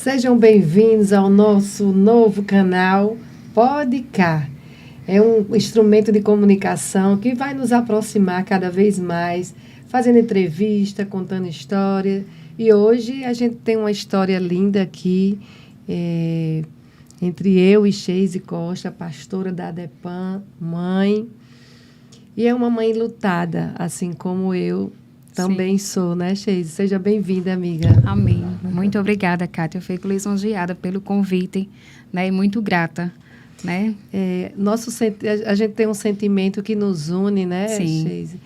Sejam bem-vindos ao nosso novo canal Podcast. É um instrumento de comunicação que vai nos aproximar cada vez mais, fazendo entrevista, contando história. E hoje a gente tem uma história linda aqui, entre eu e Sheise Costa, pastora da ADEPAM, mãe. E é uma mãe lutada, assim como eu também sou, né, Sheise? Seja bem-vinda, amiga. Amém. Muito obrigada, Kátia. Eu fico lisonjeada pelo convite, né, e muito grata, né? A gente tem um sentimento que nos une, né, Sheise?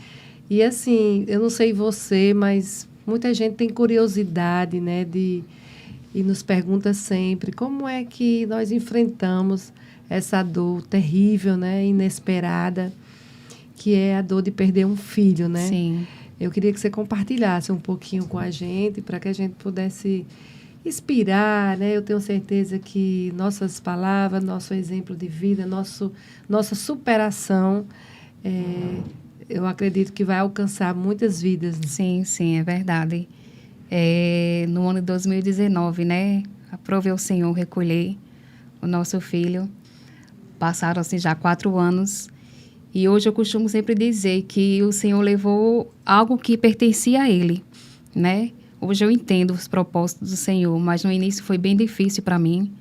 E assim, eu não sei você, mas muita gente tem curiosidade, né, e nos pergunta sempre como é que nós enfrentamos essa dor terrível, né, inesperada, que é a dor de perder um filho, né? Sim. Eu queria que você compartilhasse um pouquinho com a gente, para que a gente pudesse inspirar, né? Eu tenho certeza que nossas palavras, nosso exemplo de vida, nossa superação, eu acredito que vai alcançar muitas vidas. Sim, é verdade. No ano de 2019, né? Aprove ao Senhor recolher o nosso filho. Passaram, assim, já 4 anos. E hoje eu costumo sempre dizer que o Senhor levou algo que pertencia a Ele, né? Hoje eu entendo os propósitos do Senhor, mas no início foi bem difícil para mim.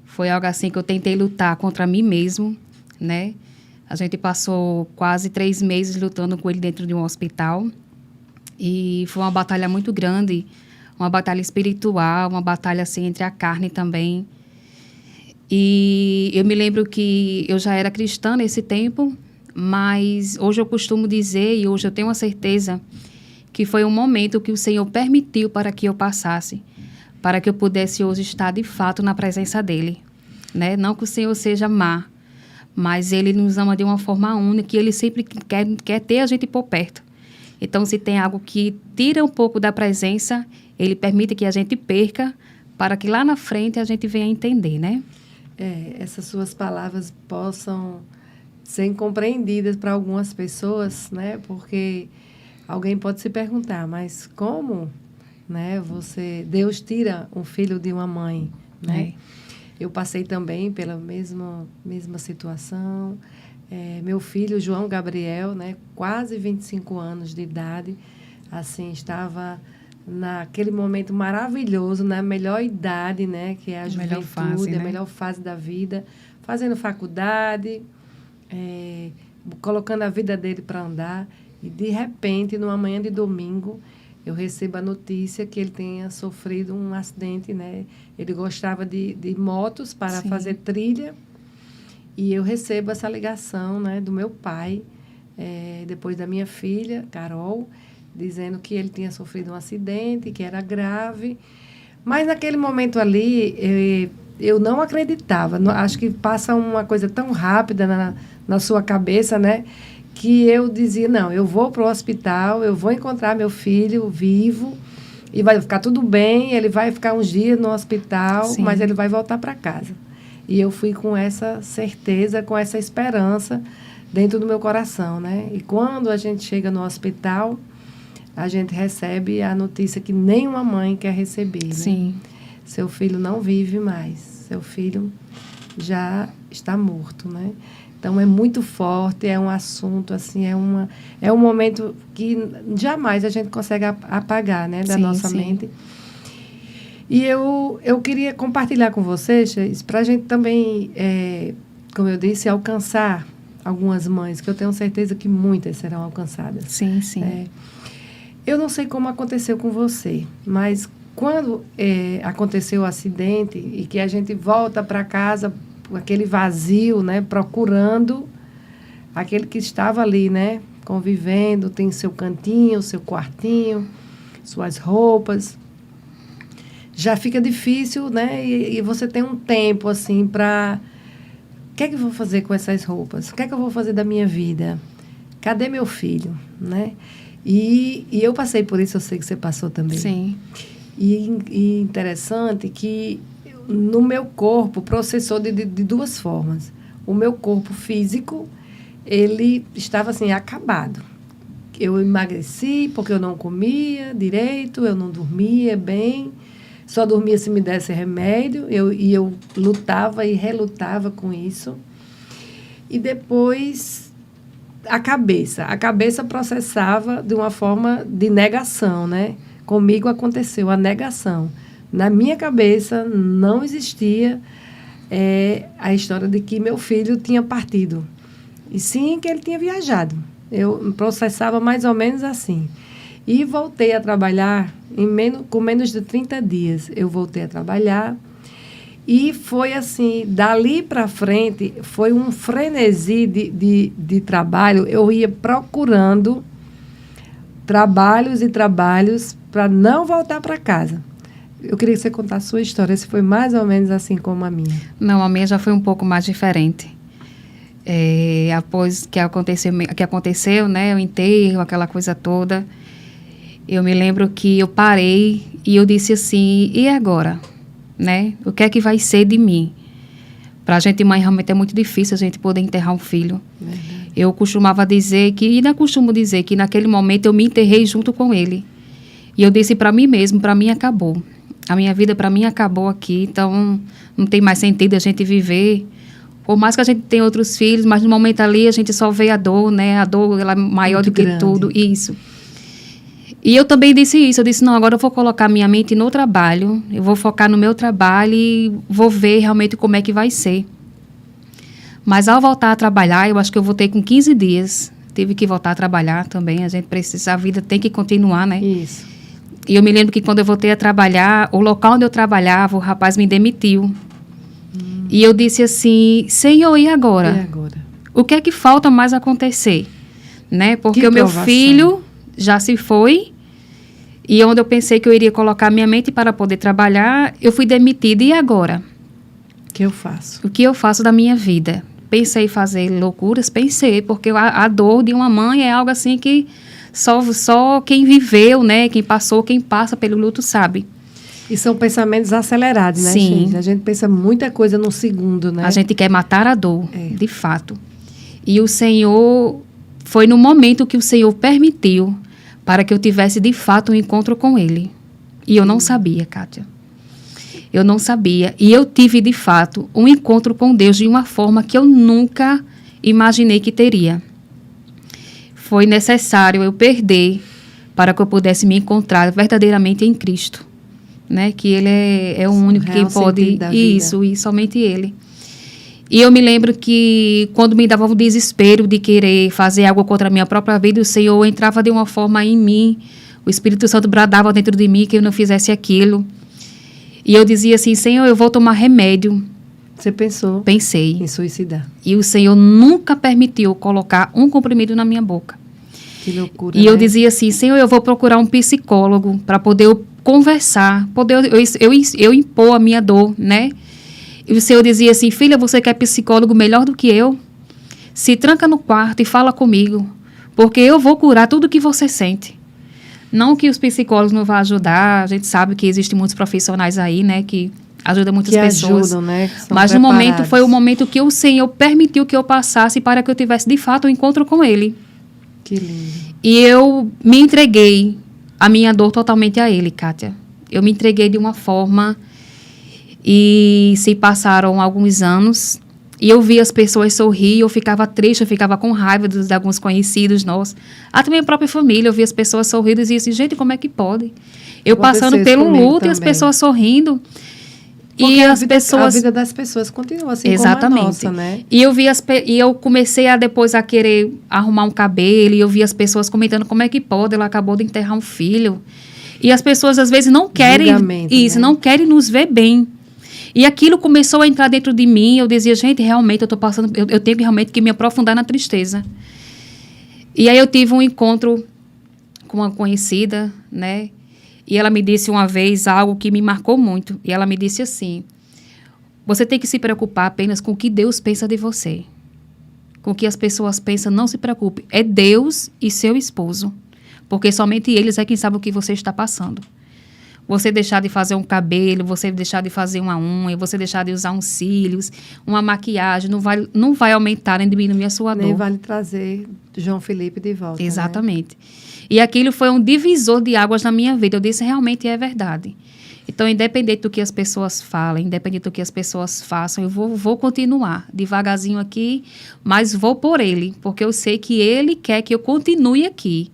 Foi algo assim que eu tentei lutar contra mim mesmo, né? A gente passou quase 3 meses lutando com ele dentro de um hospital. E foi uma batalha muito grande, uma batalha espiritual, uma batalha assim entre a carne também. E eu me lembro que eu já era cristã nesse tempo, mas hoje eu costumo dizer, e hoje eu tenho a certeza, que foi um momento que o Senhor permitiu para que eu passasse, para que eu pudesse hoje estar de fato na presença dEle, né? Não que o Senhor seja má, mas Ele nos ama de uma forma única e Ele sempre quer ter a gente por perto. Então, se tem algo que tira um pouco da presença, Ele permite que a gente perca, para que lá na frente a gente venha entender, né? Essas suas palavras possam ser compreendidas para algumas pessoas, né? Porque alguém pode se perguntar, mas como, né? Deus tira um filho de uma mãe, né? Eu passei também pela mesma situação. Meu filho, João Gabriel, né? Quase 25 anos de idade, assim, estava naquele momento maravilhoso, na melhor idade, né? Que é a juventude, fase, né? A melhor fase da vida, fazendo faculdade, colocando a vida dele para andar. E, de repente, numa manhã de domingo, eu recebo a notícia que ele tenha sofrido um acidente, né? Ele gostava de motos para fazer trilha. E eu recebo essa ligação, né, do meu pai, depois da minha filha, Carol, dizendo que ele tinha sofrido um acidente, que era grave. Mas, naquele momento ali, eu não acreditava. Acho que passa uma coisa tão rápida na sua cabeça, né? Que eu dizia, não, eu vou para o hospital, eu vou encontrar meu filho vivo e vai ficar tudo bem, ele vai ficar uns dias no hospital, mas ele vai voltar para casa. E eu fui com essa certeza, com essa esperança dentro do meu coração, né? E quando a gente chega no hospital, a gente recebe a notícia que nenhuma mãe quer receber, né? Sim. Seu filho não vive mais, seu filho já está morto, né? Então, é muito forte, é um assunto, assim, é um momento que jamais a gente consegue apagar, né, da nossa mente. E eu queria compartilhar com vocês, para a gente também, como eu disse, alcançar algumas mães, que eu tenho certeza que muitas serão alcançadas. Sim. Eu não sei como aconteceu com você, mas quando aconteceu o acidente e que a gente volta para casa com aquele vazio, né, procurando aquele que estava ali, né, convivendo, tem seu cantinho, seu quartinho, suas roupas, já fica difícil, né, e você tem um tempo, assim, para... O que é que eu vou fazer com essas roupas? O que é que eu vou fazer da minha vida? Cadê meu filho, né? E eu passei por isso, eu sei que você passou também. Sim. E interessante que no meu corpo processou de 2 formas. O meu corpo físico, ele estava assim, acabado. Eu emagreci porque eu não comia direito, eu não dormia bem. só dormia se me desse remédio, eu lutava e relutava com isso. E depois, a cabeça processava de uma forma de negação, né? Comigo aconteceu a negação. Na minha cabeça não existia a história de que meu filho tinha partido. E sim que ele tinha viajado. Eu processava mais ou menos assim. E voltei a trabalhar com menos de 30 dias. Eu voltei a trabalhar. E foi assim, dali para frente, foi um frenesi de trabalho. Eu ia procurando trabalhos e trabalhos para não voltar para casa. Eu queria que você contasse a sua história, se foi mais ou menos assim como a minha. Não, a minha já foi um pouco mais diferente. Após que aconteceu, né, o enterro, aquela coisa toda, eu me lembro que eu parei e eu disse assim, e agora? Né? O que é que vai ser de mim? Para a gente, mãe, realmente é muito difícil a gente poder enterrar um filho. Verdade. Eu costumava dizer que, e ainda costumo dizer que naquele momento eu me enterrei junto com ele. E eu disse para mim mesmo, para mim acabou. A minha vida para mim acabou aqui, então não tem mais sentido a gente viver. Por mais que a gente tenha outros filhos, mas no momento ali a gente só vê a dor, né? A dor ela é maior muito do que grande. Tudo, isso. E eu também disse isso, eu disse, não, agora eu vou colocar minha mente no trabalho, eu vou focar no meu trabalho e vou ver realmente como é que vai ser. Mas ao voltar a trabalhar, eu acho que eu voltei com 15 dias, tive que voltar a trabalhar também, a gente precisa, a vida tem que continuar, né? Isso. E eu me lembro que quando eu voltei a trabalhar, o local onde eu trabalhava, o rapaz me demitiu. E eu disse assim, Senhor, e agora? E agora? O que é que falta mais acontecer? Né? Porque o meu filho já se foi, e onde eu pensei que eu iria colocar minha mente para poder trabalhar, eu fui demitida. E agora? O que eu faço? O que eu faço da minha vida? Pensei em fazer loucuras? Pensei, porque a dor de uma mãe é algo assim que só quem viveu, né? Quem passou, quem passa pelo luto sabe. E são pensamentos acelerados, né, Sim. gente? A gente pensa muita coisa num segundo, né? A gente quer matar a dor, de fato. E o Senhor, foi no momento que o Senhor permitiu para que eu tivesse, de fato, um encontro com Ele. E eu não sabia, Kátia. Eu não sabia. E eu tive, de fato, um encontro com Deus de uma forma que eu nunca imaginei que teria. Foi necessário eu perder para que eu pudesse me encontrar verdadeiramente em Cristo. Né? Que Ele é o único que pode... Isso, e somente Ele. E eu me lembro que quando me dava um desespero de querer fazer algo contra a minha própria vida, o Senhor entrava de uma forma em mim, o Espírito Santo bradava dentro de mim que eu não fizesse aquilo. E eu dizia assim, Senhor, eu vou tomar remédio. Você pensou? Pensei. Em suicidar. E o Senhor nunca permitiu colocar um comprimido na minha boca. Que loucura, E eu dizia assim, Senhor, eu vou procurar um psicólogo para poder conversar, poder eu impor a minha dor, né? E o Senhor dizia assim, filha, você quer psicólogo melhor do que eu? Se tranca no quarto e fala comigo, porque eu vou curar tudo que você sente. Não que os psicólogos não vão ajudar, a gente sabe que existem muitos profissionais aí, né, que ajudam muitas pessoas. Ajudam, né? Mas no momento, foi o momento que o Senhor permitiu que eu passasse para que eu tivesse, de fato, um encontro com Ele. Que lindo. E eu me entreguei a minha dor totalmente a Ele, Kátia. Eu me entreguei de uma forma... E se passaram alguns anos e eu via as pessoas sorrir, eu ficava triste, eu ficava com raiva de alguns conhecidos nossos. Até minha própria família, eu via as pessoas sorrindo e dizia assim, gente, como é que pode? Eu passando pelo luto também. E as pessoas sorrindo. Porque a vida das pessoas continua assim. Exatamente. Como a nossa, né? E eu comecei a depois a querer arrumar um cabelo e eu via as pessoas comentando como é que pode, ela acabou de enterrar um filho. E as pessoas às vezes não querem isso, né? Não querem nos ver bem. E aquilo começou a entrar dentro de mim. Eu dizia, gente, realmente eu estou passando... Eu tenho realmente que me aprofundar na tristeza. E aí eu tive um encontro com uma conhecida, né? E ela me disse uma vez algo que me marcou muito. E ela me disse assim, você tem que se preocupar apenas com o que Deus pensa de você. Com o que as pessoas pensam, não se preocupe. É Deus e seu esposo. Porque somente eles é quem sabe o que você está passando. Você deixar de fazer um cabelo, você deixar de fazer uma unha, você deixar de usar uns cílios, uma maquiagem, não vai aumentar nem diminuir a sua dor. Nem vale trazer João Felipe de volta. Exatamente. Né? E aquilo foi um divisor de águas na minha vida. Eu disse, realmente é verdade. Então, independente do que as pessoas falem, independente do que as pessoas façam, eu vou continuar devagarzinho aqui, mas vou por ele, porque eu sei que ele quer que eu continue aqui,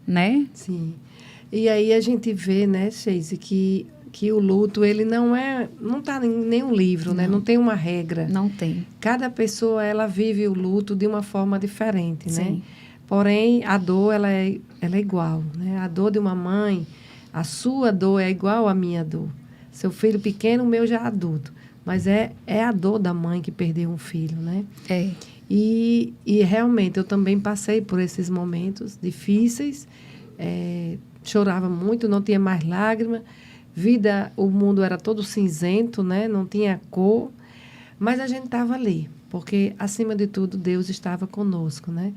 né? Sim. E aí a gente vê, né, Sheise, que o luto, ele não está em nenhum livro, né? Não tem uma regra. Não tem. Cada pessoa, ela vive o luto de uma forma diferente, né? Sim. Porém, a dor, ela é igual, né? A dor de uma mãe, a sua dor é igual à minha dor. Seu filho pequeno, o meu já adulto. Mas é a dor da mãe que perdeu um filho, né? É. E realmente, eu também passei por esses momentos difíceis. Chorava muito, não tinha mais lágrima. O mundo era todo cinzento, né? Não tinha cor. Mas a gente estava ali, porque, acima de tudo, Deus estava conosco, né?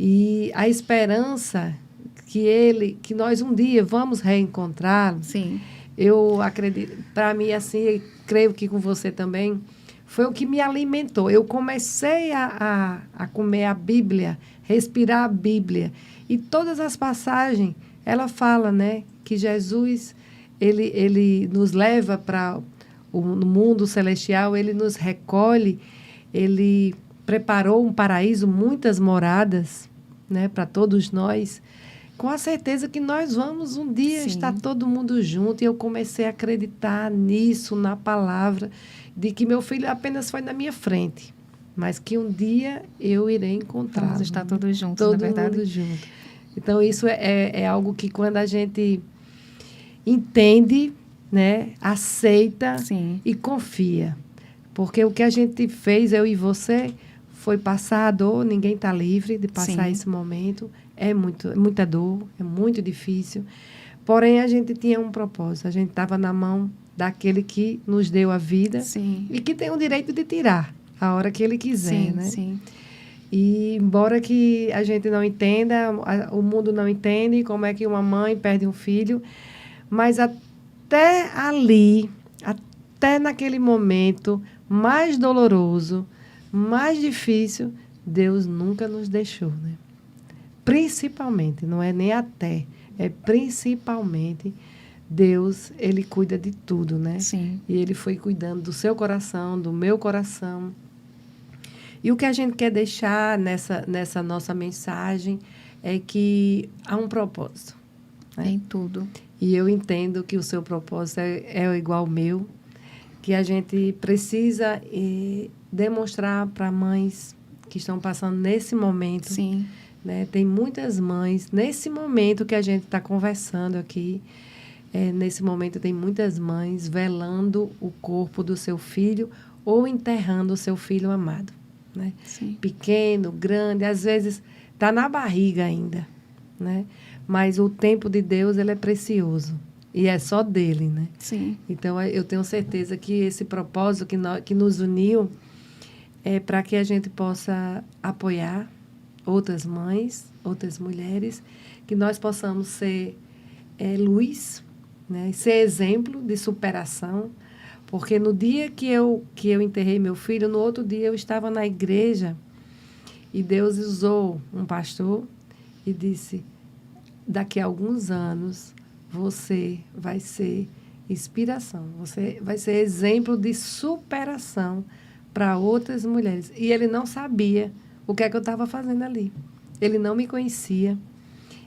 E a esperança que nós um dia vamos reencontrá-lo. Sim. Eu acredito, para mim, assim, creio que com você também, foi o que me alimentou. Eu comecei a comer a Bíblia, respirar a Bíblia. E todas as passagens, ela fala, né, que Jesus, ele nos leva para no mundo celestial, ele nos recolhe, ele preparou um paraíso, muitas moradas, né, para todos nós, com a certeza que nós vamos um dia estar todo mundo junto. E eu comecei a acreditar nisso, na palavra, de que meu filho apenas foi na minha frente, mas que um dia eu irei encontrá-lo. Vamos estar todos juntos, todo na verdade. mundo junto. Então, isso é algo que, quando a gente entende, né, aceita e confia. Porque o que a gente fez, eu e você, foi passar a dor. Ninguém está livre de passar esse momento. É muita dor, é muito difícil. Porém, a gente tinha um propósito. A gente estava na mão daquele que nos deu a vida e que tem o direito de tirar a hora que ele quiser, né? Sim. E embora que a gente não entenda, o mundo não entende como é que uma mãe perde um filho, mas até ali, até naquele momento mais doloroso, mais difícil, Deus nunca nos deixou, né? Principalmente, não é nem até, é principalmente Deus, ele cuida de tudo, né? Sim. E ele foi cuidando do seu coração, do meu coração. E o que a gente quer deixar nessa nossa mensagem é que há um propósito, né? Em tudo. E eu entendo que o seu propósito é igual ao meu, que a gente precisa demonstrar para mães que estão passando nesse momento. Sim. Né? Tem muitas mães, nesse momento que a gente está conversando aqui, nesse momento tem muitas mães velando o corpo do seu filho ou enterrando o seu filho amado. Né? Pequeno, grande, às vezes está na barriga ainda, né? Mas o tempo de Deus, ele é precioso e é só dele, né? Sim. Então, eu tenho certeza que esse propósito que nos uniu é para que a gente possa apoiar outras mães, outras mulheres, que nós possamos ser luz, né? Ser exemplo de superação. Porque no dia que eu enterrei meu filho, no outro dia eu estava na igreja e Deus usou um pastor e disse: daqui a alguns anos você vai ser inspiração, você vai ser exemplo de superação para outras mulheres. E ele não sabia o que é que eu estava fazendo ali. Ele não me conhecia.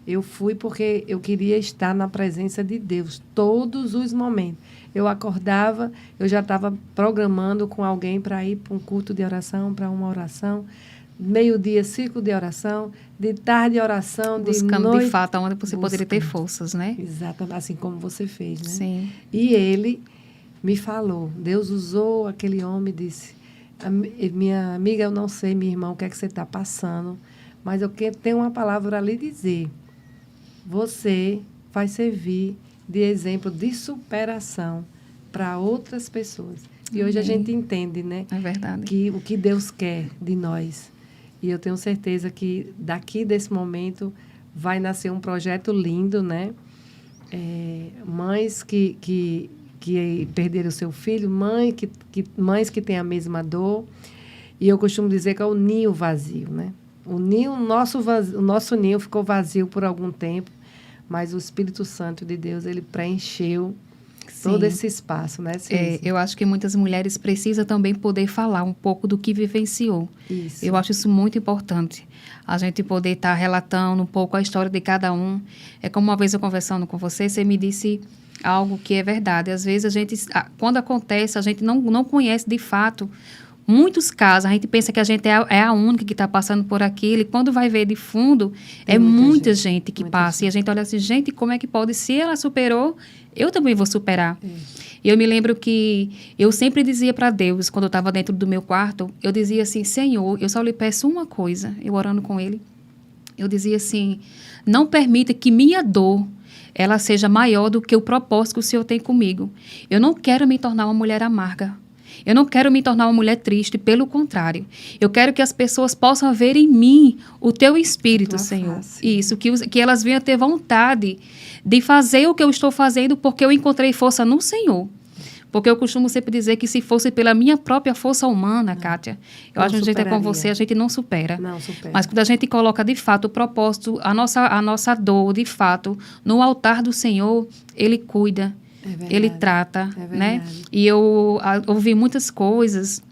Eu fui porque eu queria estar na presença de Deus todos os momentos. Eu acordava, eu já estava programando com alguém para ir para um culto de oração, para uma oração. Meio-dia, ciclo de oração. De tarde, oração. Buscando, de noite, de fato, onde você poderia ter forças, né? Exatamente, assim como você fez, né? Sim. E ele me falou. Deus usou aquele homem e disse: minha amiga, eu não sei, minha irmã, o que é que você está passando, mas eu tenho uma palavra a lhe dizer. Você vai servir de exemplo de superação para outras pessoas. E hoje a gente entende, né? É verdade. Que o que Deus quer de nós. E eu tenho certeza que daqui desse momento vai nascer um projeto lindo, né? Mães que perderam o seu filho, mães que têm a mesma dor. E eu costumo dizer que é o ninho vazio, né? O nosso ninho ficou vazio por algum tempo, mas o Espírito Santo de Deus, ele preencheu todo esse espaço, né, Cici? Eu acho que muitas mulheres precisam também poder falar um pouco do que vivenciou. Isso. Eu acho isso muito importante. A gente poder estar relatando um pouco a história de cada um. É como uma vez eu conversando com você me disse algo que é verdade. Às vezes, quando acontece, a gente não conhece de fato muitos casos. A gente pensa que a gente é a única que está passando por aquilo. E quando vai ver de fundo, Tem é muita gente gente que passa. E a gente olha assim, gente, como é que pode? Se ela superou, eu também vou superar. E eu me lembro que eu sempre dizia para Deus, quando eu estava dentro do meu quarto, eu dizia assim, Senhor, eu só lhe peço uma coisa, eu orando com Ele. Eu dizia assim, não permita que minha dor ela seja maior do que o propósito que o Senhor tem comigo. Eu não quero me tornar uma mulher amarga. Eu não quero me tornar uma mulher triste, pelo contrário. Eu quero que as pessoas possam ver em mim o Teu Espírito, Senhor. Isso, que elas venham ter vontade de fazer o que eu estou fazendo porque eu encontrei força no Senhor. Porque eu costumo sempre dizer que se fosse pela minha própria força humana, Kátia, eu acho que a gente é com você, a gente não supera. Não supera. Mas quando a gente coloca, de fato, o propósito, a nossa dor, de fato, no altar do Senhor, Ele cuida, Ele trata, né? E eu ouvi muitas coisas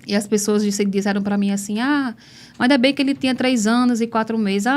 e as pessoas disseram para mim assim, mas ainda bem que ele tinha 3 anos e 4 meses.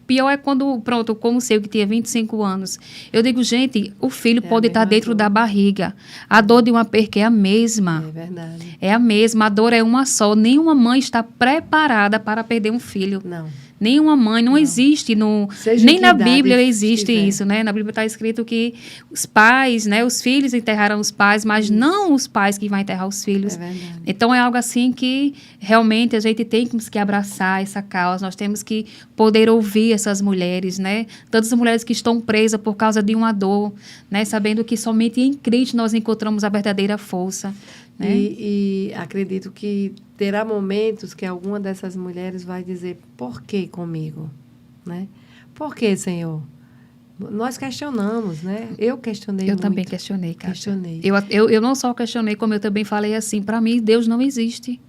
Pior é quando, pronto, como o seu, que tinha 25 anos. Eu digo, gente, o filho pode estar dentro da barriga. A dor de uma perca é a mesma. É verdade. É a mesma, a dor é uma só. Nenhuma mãe está preparada para perder um filho. Não. Nenhuma mãe, não existe, nem na Bíblia existe isso, né? Na Bíblia está escrito que os pais, né, os filhos enterraram os pais, mas não os pais que vão enterrar os filhos. É verdade. Então, é algo assim que realmente a gente tem que abraçar essa causa, nós temos que poder ouvir essas mulheres, né? Tantas mulheres que estão presas por causa de uma dor, né? Sabendo que somente em Cristo nós encontramos a verdadeira força. Né? E acredito que terá momentos que alguma dessas mulheres vai dizer, por que comigo? Né? Por que, Senhor? Nós questionamos, né? Eu questionei muito. Eu também questionei, Kátia. Questionei. Eu não só questionei, como eu também falei assim, para mim, Deus não existe.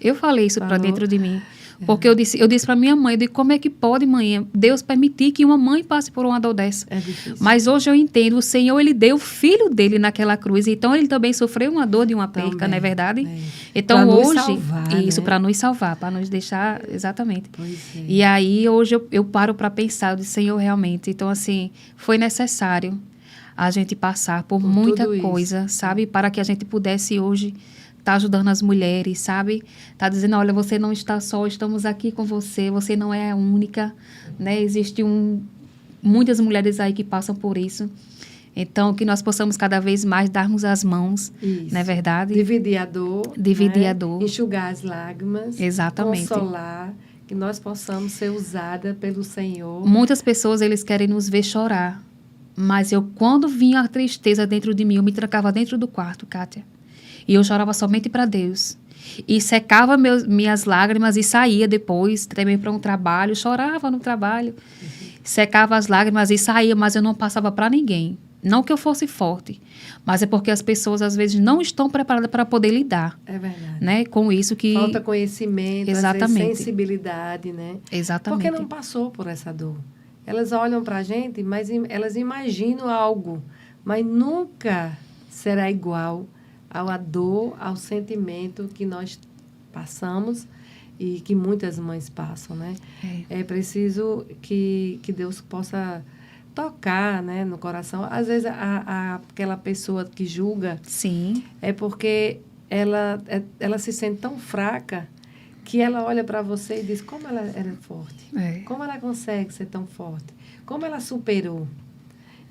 Eu falei isso para dentro de mim. Porque eu disse para minha mãe, como é que pode, mãe, Deus permitir que uma mãe passe por uma dor dessa? É difícil. Mas hoje eu entendo, o Senhor, Ele deu o filho dele naquela cruz, então Ele também sofreu uma dor de uma perca, não é verdade? Então pra hoje, nos salvar, isso, né? para nos salvar, para nos deixar, exatamente. Pois é. E aí, hoje eu paro para pensar, eu disse, Senhor, realmente, então assim, foi necessário a gente passar por muita coisa, sabe? Para que a gente pudesse hoje tá ajudando as mulheres, sabe? Tá dizendo, olha, você não está só, estamos aqui com você, você não é a única, né? Existem muitas mulheres aí que passam por isso. Então, que nós possamos cada vez mais darmos as mãos, não é verdade? Dividir a dor. Dividir a dor. Enxugar as lágrimas. Exatamente. Consolar, que nós possamos ser usadas pelo Senhor. Muitas pessoas, eles querem nos ver chorar, mas quando vinha a tristeza dentro de mim, eu me trancava dentro do quarto, Kátia. E eu chorava somente para Deus. E secava minhas lágrimas e saía depois, também para um trabalho. Chorava no trabalho. Secava as lágrimas e saía, mas eu não passava para ninguém. Não que eu fosse forte, mas é porque as pessoas, às vezes, não estão preparadas para poder lidar. É verdade. Né? Com isso que... Falta conhecimento, exatamente. Às vezes, sensibilidade, né? Exatamente. Porque não passou por essa dor. Elas olham para a gente, mas elas imaginam algo, mas nunca será igual à dor, ao sentimento que nós passamos e que muitas mães passam, né? É preciso que Deus possa tocar, né, no coração. Às vezes, aquela pessoa que julga, sim, é porque ela se sente tão fraca que ela olha para você e diz como ela era forte, como ela consegue ser tão forte, como ela superou.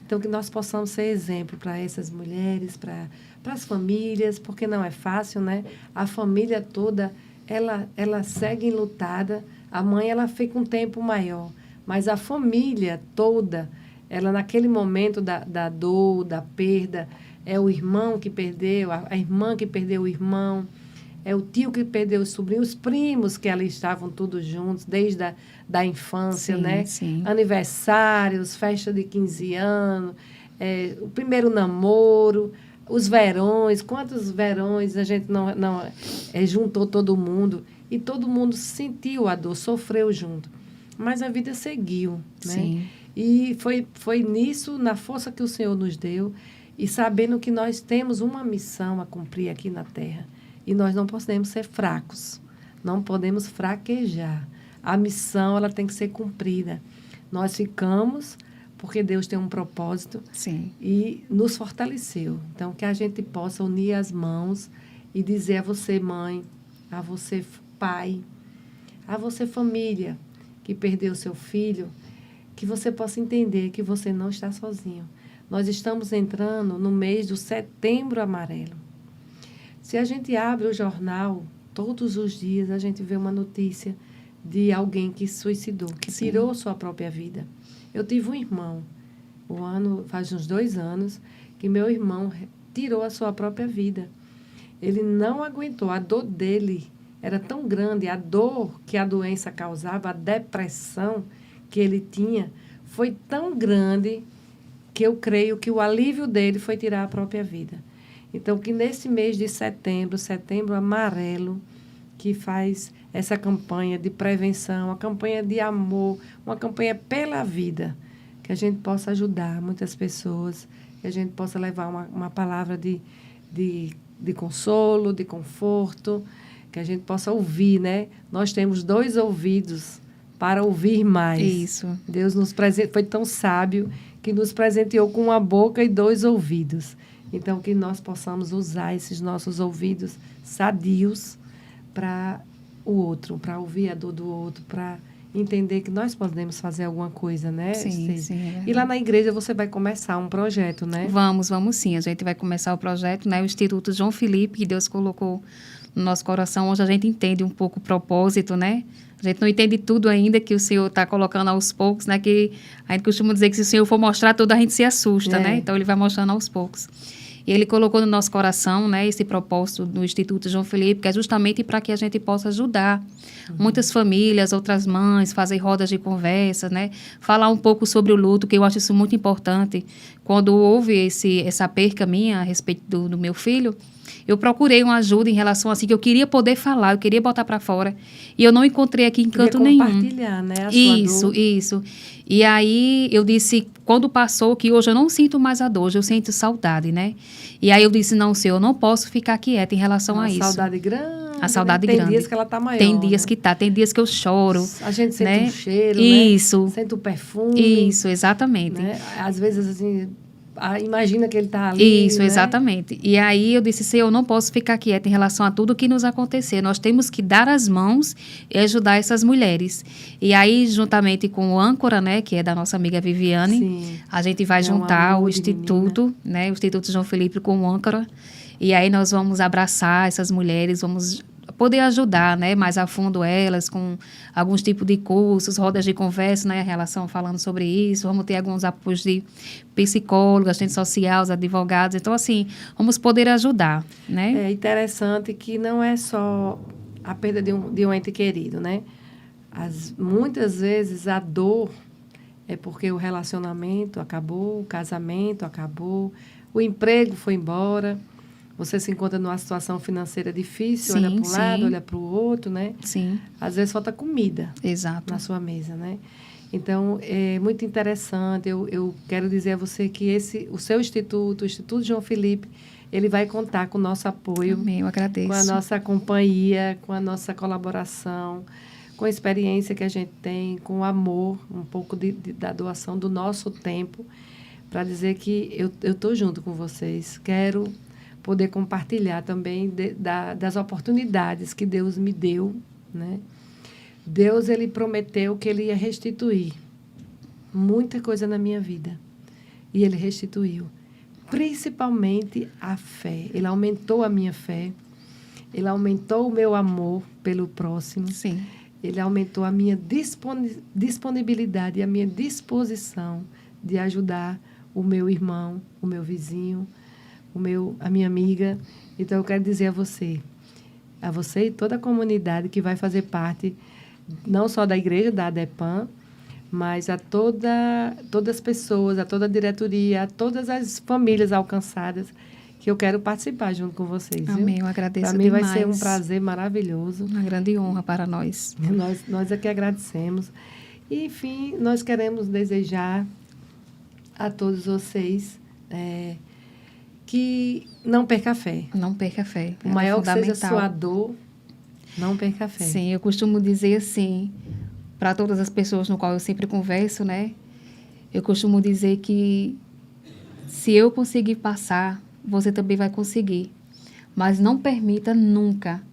Então, que nós possamos ser exemplo para essas mulheres, para as famílias, porque não é fácil, né? A família toda, ela segue enlutada. A mãe, ela fica um tempo maior. Mas a família toda, ela naquele momento da dor, da perda, é o irmão que perdeu, a irmã que perdeu o irmão, é o tio que perdeu o sobrinho, os primos que ali estavam todos juntos, desde da infância, sim, né? Sim. Aniversários, festa de 15 anos, o primeiro namoro, os verões, quantos verões a gente não juntou todo mundo e todo mundo sentiu a dor, sofreu junto. Mas a vida seguiu, né? Sim. E foi nisso, na força que o Senhor nos deu. e sabendo que nós temos uma missão a cumprir aqui na Terra. E nós não podemos ser fracos, não podemos fraquejar. A missão, ela tem que ser cumprida. Nós ficamos porque Deus tem um propósito. Sim. E nos fortaleceu. Então, que a gente possa unir as mãos e dizer a você, mãe, a você, pai, a você, família, que perdeu seu filho, que você possa entender que você não está sozinho. Nós estamos entrando no mês do Setembro Amarelo. Se a gente abre o jornal, todos os dias a gente vê uma notícia de alguém que se suicidou, que Sim. tirou sua própria vida. Eu tive um irmão, faz uns 2 anos, que meu irmão tirou a sua própria vida. Ele não aguentou, a dor dele era tão grande, a dor que a doença causava, a depressão que ele tinha, foi tão grande que eu creio que o alívio dele foi tirar a própria vida. Então, que nesse mês de setembro, Setembro Amarelo, que faz essa campanha de prevenção, uma campanha de amor, uma campanha pela vida, que a gente possa ajudar muitas pessoas, que a gente possa levar uma palavra de consolo, de conforto, que a gente possa ouvir, né? Nós temos 2 ouvidos para ouvir mais. Isso. Deus foi tão sábio que nos presenteou com uma boca e 2 ouvidos. Então, que nós possamos usar esses nossos ouvidos sadios para o outro, para ouvir a dor do outro, para entender que nós podemos fazer alguma coisa, né? Sim, sim. E lá na igreja você vai começar um projeto, né? Vamos sim. A gente vai começar o projeto, né? O Instituto João Felipe, que Deus colocou no nosso coração. Hoje a gente entende um pouco o propósito, né? A gente não entende tudo ainda que o Senhor está colocando aos poucos, né? Que a gente costuma dizer que se o Senhor for mostrar tudo, a gente se assusta, né? Então, Ele vai mostrando aos poucos. E Ele colocou no nosso coração, né, esse propósito do Instituto João Felipe, que é justamente para que a gente possa ajudar muitas famílias, outras mães, fazer rodas de conversa, né, falar um pouco sobre o luto, que eu acho isso muito importante. Quando houve essa perca minha a respeito do meu filho, eu procurei uma ajuda em relação assim, que eu queria poder falar, eu queria botar para fora, e eu não encontrei aqui em canto nenhum. Compartilhar, né, a sua dor. Isso. E aí eu disse, quando passou, que hoje eu não sinto mais a dor, hoje eu sinto saudade, né? E aí eu disse, não, Senhor, eu não posso ficar quieta em relação a isso. A saudade grande. A saudade grande. Tem dias que ela tá maior. Tem dias, né? que tá. Tem dias que eu choro. A gente sente né? o cheiro, isso. Né? Sente o perfume. Isso, exatamente. Né? Às vezes, assim, imagina que ele tá ali. Isso, né? exatamente. E aí eu disse, Senhor, eu não posso ficar quieta em relação a tudo que nos acontecer. Nós temos que dar as mãos e ajudar essas mulheres. E aí, juntamente com o âncora, né, que é da nossa amiga Viviane, Sim. a gente vai juntar o Instituto, né, o Instituto João Felipe com o âncora. E aí nós vamos abraçar essas mulheres, vamos poder ajudar, né, mais a fundo elas com alguns tipos de cursos, rodas de conversa, né, relação falando sobre isso. Vamos ter alguns apoios de psicólogos, assistente social, os advogados. Então, assim, vamos poder ajudar, né? É interessante que não é só a perda de um ente querido, né? Muitas vezes a dor é porque o relacionamento acabou, o casamento acabou, o emprego foi embora. Você se encontra numa situação financeira difícil, olha para um lado, olha para o outro, né? Sim. Às vezes falta comida. Exato. Na sua mesa, né? Então, é muito interessante. Eu quero dizer a você que o seu instituto, o Instituto João Felipe, ele vai contar com o nosso apoio. Amém, eu agradeço. Com a nossa companhia, com a nossa colaboração, com a experiência que a gente tem, com o amor, um pouco da doação do nosso tempo, para dizer que eu estou junto com vocês. Quero poder compartilhar também das oportunidades que Deus me deu, né? Deus, Ele prometeu que Ele ia restituir muita coisa na minha vida. E Ele restituiu. Principalmente a fé. Ele aumentou a minha fé. Ele aumentou o meu amor pelo próximo. Sim. Ele aumentou a minha disponibilidade e a minha disposição de ajudar o meu irmão, o meu vizinho, a minha amiga. Então, eu quero dizer a você e toda a comunidade que vai fazer parte, não só da igreja, da ADEPAM, mas a todas as pessoas, a toda a diretoria, a todas as famílias alcançadas, que eu quero participar junto com vocês. Amém, eu agradeço demais. Para mim demais. vai ser um prazer maravilhoso. Uma grande honra para nós. Nós é que agradecemos. E, enfim, nós queremos desejar a todos vocês que não perca a fé. Não perca a fé. O maior que seja a sua dor, não perca a fé. Sim, eu costumo dizer assim, para todas as pessoas no qual eu sempre converso, né? Eu costumo dizer que se eu conseguir passar, você também vai conseguir. Mas não permita nunca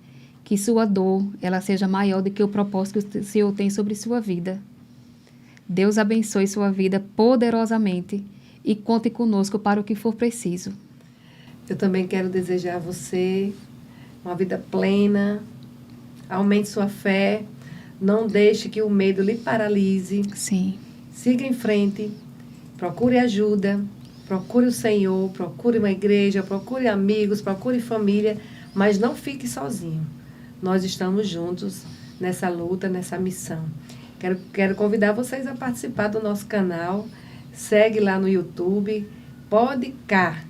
que sua dor ela seja maior do que o propósito que o Senhor tem sobre sua vida. Deus abençoe sua vida poderosamente e conte conosco para o que for preciso. Eu também quero desejar a você uma vida plena, aumente sua fé, não deixe que o medo lhe paralise. Sim. Siga em frente, procure ajuda, procure o Senhor, procure uma igreja, procure amigos, procure família, mas não fique sozinho. Nós estamos juntos nessa luta, nessa missão. Quero convidar vocês a participar do nosso canal. Segue lá no YouTube, Podcast.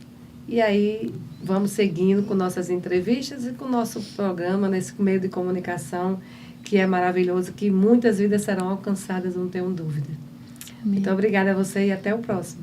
E aí vamos seguindo com nossas entrevistas e com o nosso programa nesse meio de comunicação que é maravilhoso, que muitas vidas serão alcançadas, não tenho dúvida. Amém. Muito obrigada a você e até o próximo.